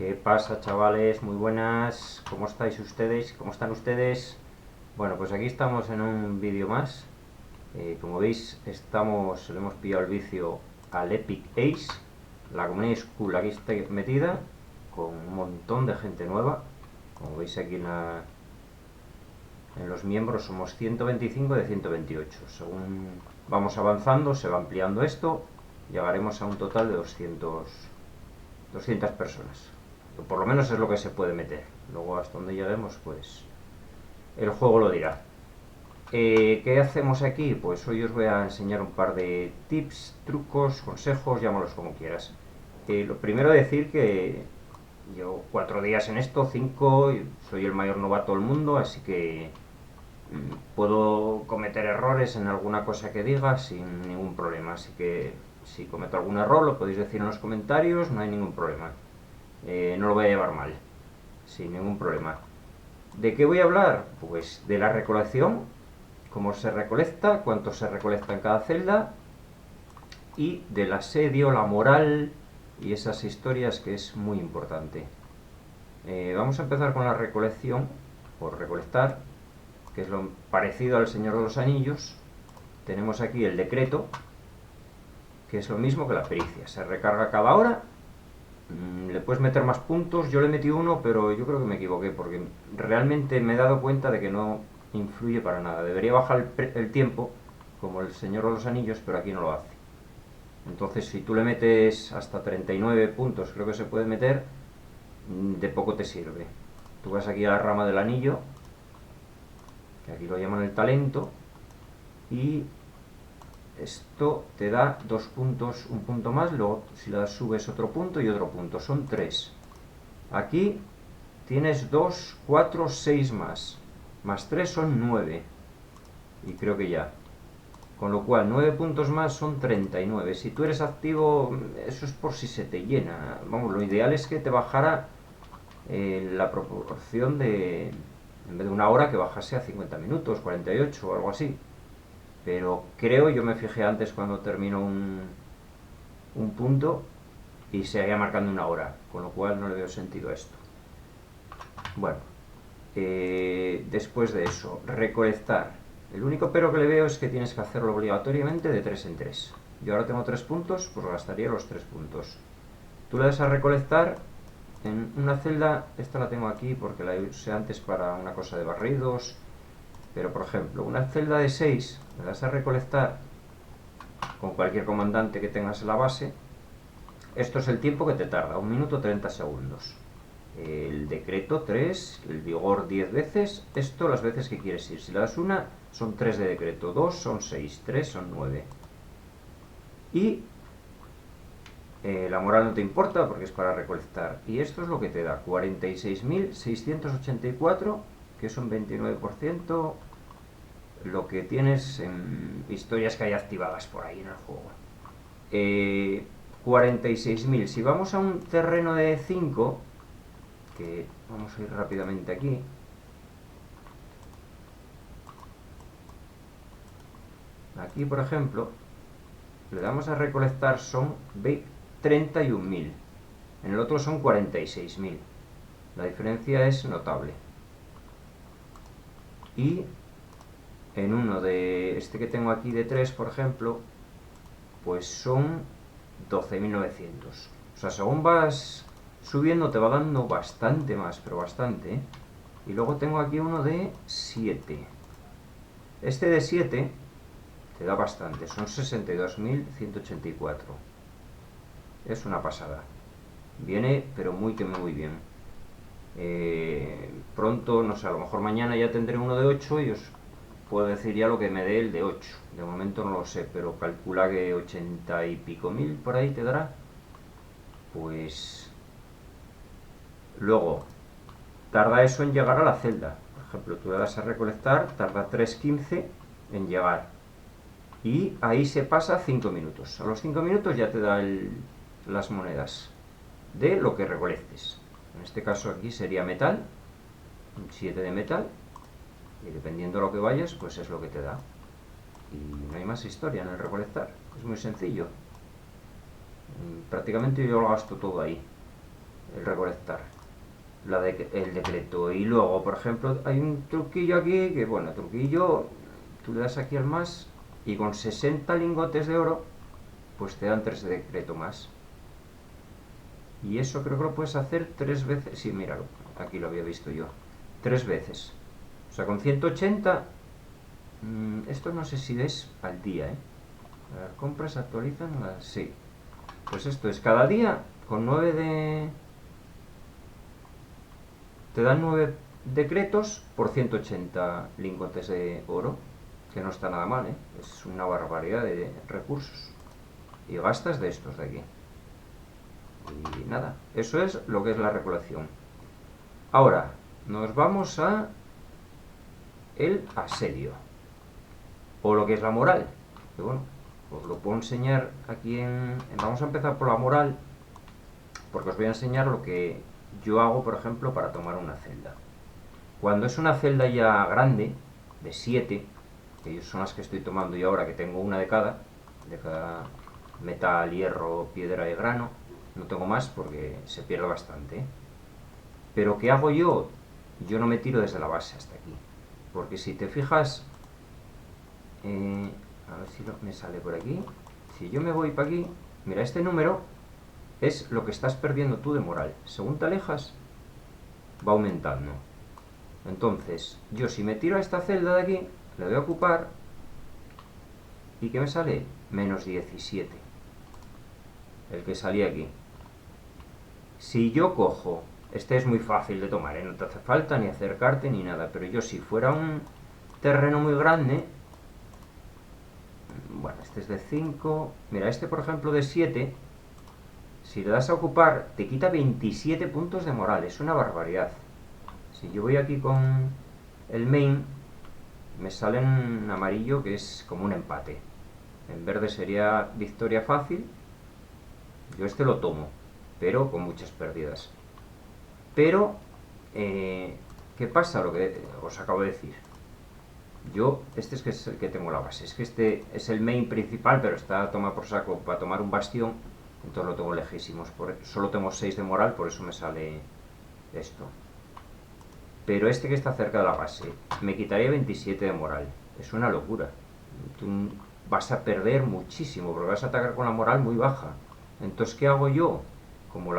¿Qué pasa, chavales? Muy buenas. ¿Cómo estáis ustedes? ¿Cómo están ustedes? Bueno, pues aquí estamos en un vídeo más. Como veis, le hemos pillado el vicio al Epic Ace. La Community School aquí está metida, con un montón de gente nueva. Como veis aquí en los miembros somos 125 de 128. Según vamos avanzando, se va ampliando esto. Llegaremos a un total de 200 personas. Por lo menos es lo que se puede meter. Luego hasta donde lleguemos, pues el juego lo dirá. ¿Qué hacemos aquí? Pues hoy os voy a enseñar un par de tips, trucos, consejos, llámalos como quieras. Lo primero decir que llevo 4 días en esto, 5, soy el mayor novato del mundo, así que puedo cometer errores en alguna cosa que diga sin ningún problema. Así que si cometo algún error lo podéis decir en los comentarios, no hay ningún problema. No lo voy a llevar mal, sin ningún problema. ¿De qué voy a hablar? Pues de la recolección, cómo se recolecta, cuánto se recolecta en cada celda, y del asedio, la moral y esas historias, que es muy importante. Vamos a empezar con la recolección, por recolectar, que es lo parecido al Señor de los Anillos. Tenemos aquí el decreto, que es lo mismo que la pericia, se recarga cada hora. Le puedes meter más puntos, yo le metí uno, pero yo creo que me equivoqué, porque realmente me he dado cuenta de que no influye para nada. Debería bajar el tiempo, como el Señor de los Anillos, pero aquí no lo hace. Entonces, si tú le metes hasta 39 puntos, creo que se puede meter, de poco te sirve. Tú vas aquí a la rama del anillo, que aquí lo llaman el talento, y esto te da 2 puntos, un punto más, luego si la subes otro punto y otro punto, son 3. Aquí tienes 2, 4, 6 más. Más 3 son 9. Y creo que ya. Con lo cual, 9 puntos más son 39. Si tú eres activo, eso es por si se te llena. Vamos, lo ideal es que te bajara la proporción de, en vez de una hora, que bajase a 50 minutos, 48 o algo así. Pero creo, yo me fijé antes cuando terminó un punto y seguía marcando una hora, con lo cual no le veo sentido a esto. Bueno, después de eso, recolectar. El único pero que le veo es que tienes que hacerlo obligatoriamente de 3 en 3. Yo ahora tengo 3 puntos, pues gastaría los 3 puntos. Tú le das a recolectar en una celda, esta la tengo aquí porque la usé antes para una cosa de barridos, pero por ejemplo, una celda de 6, le das a recolectar con cualquier comandante que tengas en la base. Esto es el tiempo que te tarda, 1 minuto 30 segundos. El decreto 3, el vigor 10 veces, esto las veces que quieres ir. Si le das una, son 3 de decreto, 2 son 6, 3 son 9. Y la moral no te importa porque es para recolectar. Y esto es lo que te da, 46.684, que es un 29%, lo que tienes en historias que hay activadas por ahí en el juego. 46.000. Si vamos a un terreno de 5, que vamos a ir rápidamente aquí, aquí por ejemplo, le damos a recolectar, son 31.000, en el otro son 46.000. La diferencia es notable. Y en uno de este que tengo aquí de 3, por ejemplo, pues son 12.900. O sea, según vas subiendo te va dando bastante más, pero bastante, ¿eh? Y luego tengo aquí uno de 7. Este de 7 te da bastante, son 62.184. Es una pasada. Viene, pero muy que muy bien. Pronto, no sé, a lo mejor mañana ya tendré uno de 8 y os puedo decir ya lo que me dé el de 8. De momento no lo sé, pero calcula que 80 y pico mil por ahí te dará. Pues luego, tarda eso en llegar a la celda. Por ejemplo, tú le das a recolectar, tarda 3:15 en llegar. Y ahí se pasa 5 minutos. A los 5 minutos ya te da las monedas de lo que recolectes. En este caso aquí sería metal, un 7 de metal, y dependiendo de lo que vayas, pues es lo que te da. Y no hay más historia en el recolectar, es muy sencillo. Prácticamente yo lo gasto todo ahí. el recolectar el decreto. Y luego, por ejemplo, hay un truquillo aquí, que bueno, truquillo, tú le das aquí al más y con 60 lingotes de oro, pues te dan 3 de decreto más. Y eso creo que lo puedes hacer 3 veces. Sí, míralo, aquí lo había visto yo. 3 veces. O sea, con 180, esto no sé si es al día, ¿eh? Las compras actualizan las... Sí. Pues esto es cada día con 9 de... Te dan 9 decretos por 180 lingotes de oro, que no está nada mal, ¿eh? Es una barbaridad de recursos. Y gastas de estos de aquí. Y nada, eso es lo que es la recolección. Ahora, nos vamos a el asedio. O lo que es la moral. Que bueno, os lo puedo enseñar aquí Vamos a empezar por la moral, porque os voy a enseñar lo que yo hago, por ejemplo, para tomar una celda. Cuando es una celda ya grande, de 7, que son las que estoy tomando yo ahora, que tengo una de cada metal, hierro, piedra y grano, no tengo más porque se pierde bastante, ¿eh? Pero ¿qué hago yo? Yo no me tiro desde la base hasta aquí, porque si te fijas, a ver si me sale por aquí, si yo me voy para aquí, mira, este número es lo que estás perdiendo tú de moral. Según te alejas, va aumentando. Entonces, yo si me tiro a esta celda de aquí, le voy a ocupar, ¿y qué me sale? Menos 17. El que salía aquí. Si yo cojo, este es muy fácil de tomar, ¿eh? No te hace falta ni acercarte ni nada, pero yo si fuera un terreno muy grande, bueno, este es de 5, mira, este por ejemplo de 7, si le das a ocupar, te quita 27 puntos de moral, es una barbaridad. Si yo voy aquí con el main, me sale en amarillo que es como un empate. En verde sería victoria fácil. Yo este lo tomo, pero con muchas pérdidas. Pero, ¿qué pasa? Lo que os acabo de decir. Yo, este es el que tengo la base. Es que este es el main principal, pero está a tomar por saco para tomar un bastión. Entonces lo tengo lejísimos. Solo tengo 6 de moral, por eso me sale esto. Pero este que está cerca de la base me quitaría 27 de moral. Es una locura. Tú vas a perder muchísimo porque vas a atacar con la moral muy baja. Entonces, ¿qué hago yo? Como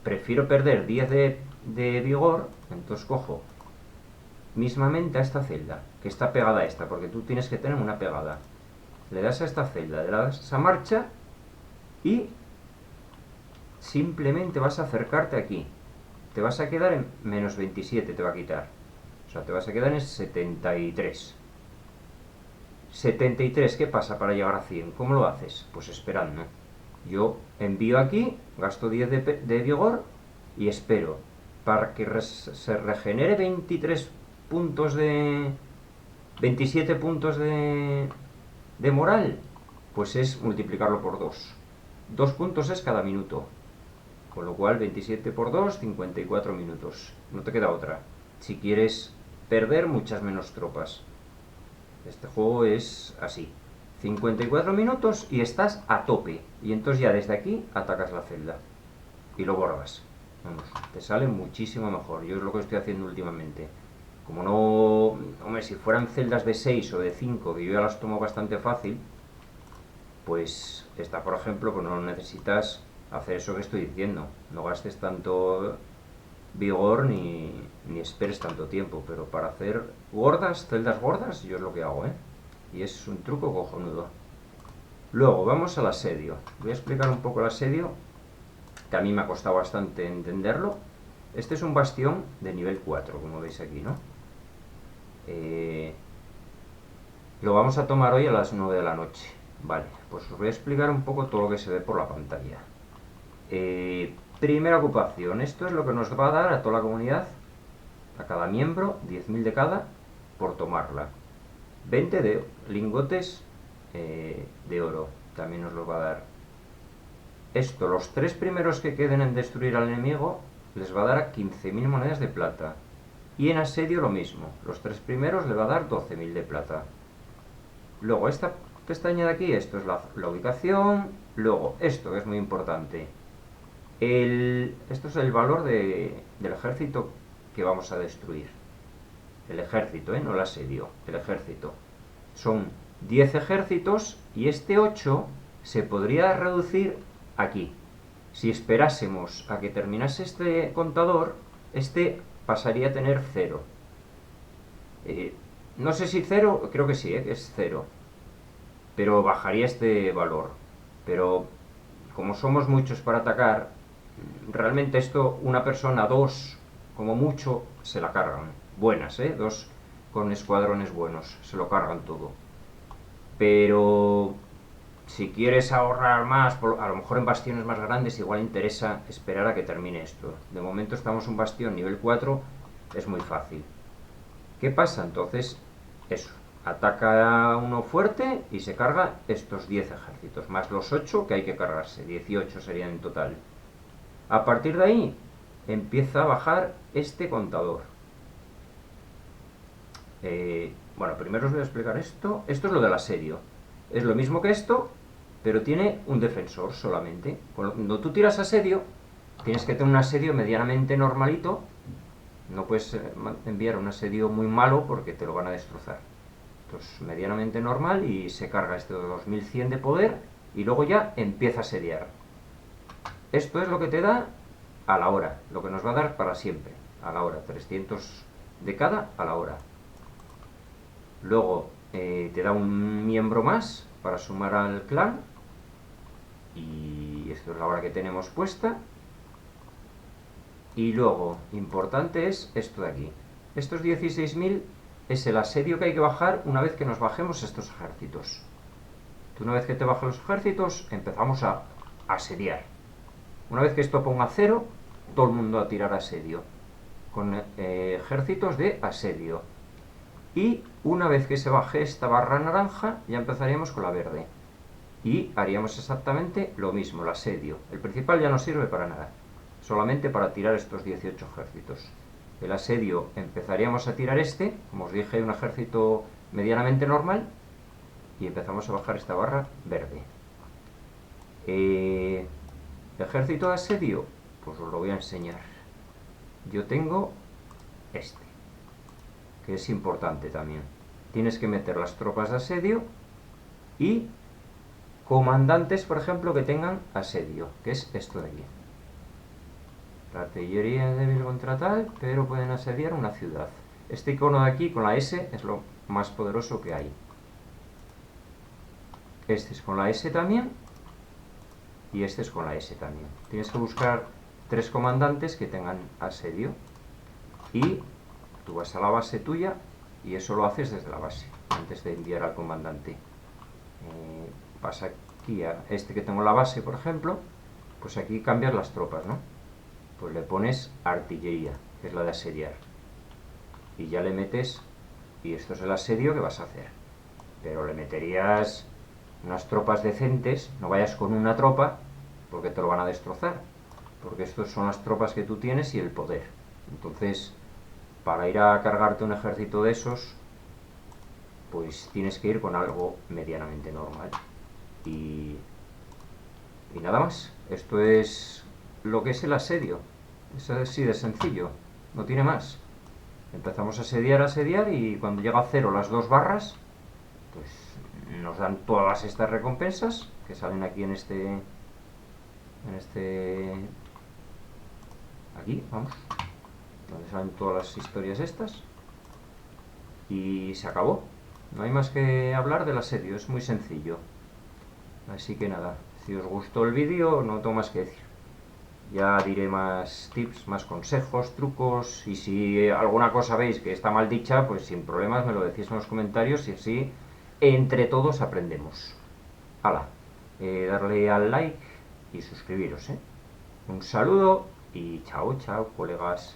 prefiero perder 10 de vigor, entonces cojo mismamente a esta celda, que está pegada a esta, porque tú tienes que tener una pegada. Le das a esta celda, le das a marcha y simplemente vas a acercarte aquí. Te vas a quedar en menos 27, te va a quitar. O sea, te vas a quedar en 73. 73, ¿qué pasa para llegar a 100? ¿Cómo lo haces? Pues esperando. Yo envío aquí, gasto 10 de vigor y espero. Para que se regenere 23 puntos 27 puntos de moral, pues es multiplicarlo por 2. 2 puntos es cada minuto. Con lo cual 27 por 2, 54 minutos. No te queda otra. Si quieres perder muchas menos tropas. Este juego es así. 54 minutos y estás a tope. Y entonces ya desde aquí atacas la celda. Y lo borras. Vamos, te sale muchísimo mejor. Yo es lo que estoy haciendo últimamente. Como no... Hombre, si fueran celdas de 6 o de 5, que yo ya las tomo bastante fácil, pues esta, por ejemplo, pues no necesitas hacer eso que estoy diciendo. No gastes tanto vigor ni esperes tanto tiempo. Pero para hacer celdas gordas, yo es lo que hago, ¿eh? Y es un truco cojonudo. Luego, vamos al asedio. Voy a explicar un poco el asedio, que a mí me ha costado bastante entenderlo. Este es un bastión de nivel 4, como veis aquí, ¿no? Lo vamos a tomar hoy a las 9 de la noche. Vale, pues os voy a explicar un poco todo lo que se ve por la pantalla. Primera ocupación. Esto es lo que nos va a dar a toda la comunidad, a cada miembro, 10.000 de cada, por tomarla. 20 de lingotes de oro también nos lo va a dar. Esto, los 3 primeros que queden en destruir al enemigo, les va a dar 15.000 monedas de plata. Y en asedio lo mismo, los 3 primeros le va a dar 12.000 de plata. Luego esta pestaña de aquí, esto es la ubicación. Luego esto, que es muy importante, Esto es el valor del ejército que vamos a destruir. El ejército, no el asedio, el ejército. Son 10 ejércitos y este 8 se podría reducir aquí. Si esperásemos a que terminase este contador, este pasaría a tener 0. No sé si 0, creo que sí, es 0. Pero bajaría este valor. Pero como somos muchos para atacar, realmente esto, una persona, dos, como mucho, se la cargan. Buenas, dos con escuadrones buenos, se lo cargan todo. Pero si quieres ahorrar más, a lo mejor en bastiones más grandes igual interesa esperar a que termine esto. De momento estamos en un bastión nivel 4, es muy fácil. ¿Qué pasa? Entonces, eso, ataca a uno fuerte y se carga estos 10 ejércitos, más los 8 que hay que cargarse, 18 serían en total. A partir de ahí empieza a bajar este contador. Bueno, primero os voy a explicar esto. Esto es lo del asedio. Es lo mismo que esto, pero tiene un defensor solamente. Cuando tú tiras asedio, tienes que tener un asedio medianamente normalito. No puedes enviar un asedio muy malo porque te lo van a destrozar. Entonces, medianamente normal y se carga este de 2100 de poder y luego ya empieza a asediar. Esto es lo que te da a la hora, lo que nos va a dar para siempre, a la hora, 300 de cada a la hora. Luego te da un miembro más para sumar al clan y esto es la hora que tenemos puesta. Y luego, importante es esto de aquí. Estos 16.000 es el asedio que hay que bajar una vez que nos bajemos estos ejércitos. Una vez que te bajan los ejércitos, empezamos a asediar. Una vez que esto ponga 0, todo el mundo a tirar asedio. Con ejércitos de asedio. Y una vez que se baje esta barra naranja, ya empezaríamos con la verde. Y haríamos exactamente lo mismo, el asedio. El principal ya no sirve para nada, solamente para tirar estos 18 ejércitos. El asedio empezaríamos a tirar este, como os dije, un ejército medianamente normal, y empezamos a bajar esta barra verde. Ejército de asedio, pues os lo voy a enseñar. Yo tengo este, que es importante también. Tienes que meter las tropas de asedio y comandantes, por ejemplo, que tengan asedio, que es esto de aquí. La artillería es débil contra tal, pero pueden asediar una ciudad. Este icono de aquí con la S es lo más poderoso que hay. Este es con la S también y este es con la S también. Tienes que buscar 3 comandantes que tengan asedio y tú vas a la base tuya y eso lo haces desde la base antes de enviar al comandante. Vas aquí a este que tengo en la base, por ejemplo, pues aquí cambias las tropas, ¿no? Pues le pones artillería, que es la de asediar, y ya le metes, y esto es el asedio que vas a hacer, pero le meterías unas tropas decentes, no vayas con una tropa porque te lo van a destrozar, porque estas son las tropas que tú tienes y el poder. Entonces, para ir a cargarte un ejército de esos, pues tienes que ir con algo medianamente normal. Y nada más. Esto es lo que es el asedio. Es así de sencillo, no tiene más. Empezamos a asediar y cuando llega a 0 las 2 barras, pues nos dan todas estas recompensas que salen aquí en este aquí, vamos, donde salen todas las historias estas, y se acabó. No hay más que hablar del asedio, es muy sencillo. Así que nada, si os gustó el vídeo no tengo más que decir. Ya diré más tips, más consejos, trucos, y si alguna cosa veis que está mal dicha, pues sin problemas me lo decís en los comentarios y así entre todos aprendemos. Hala, darle al like y suscribiros, Un saludo y chao, chao, colegas.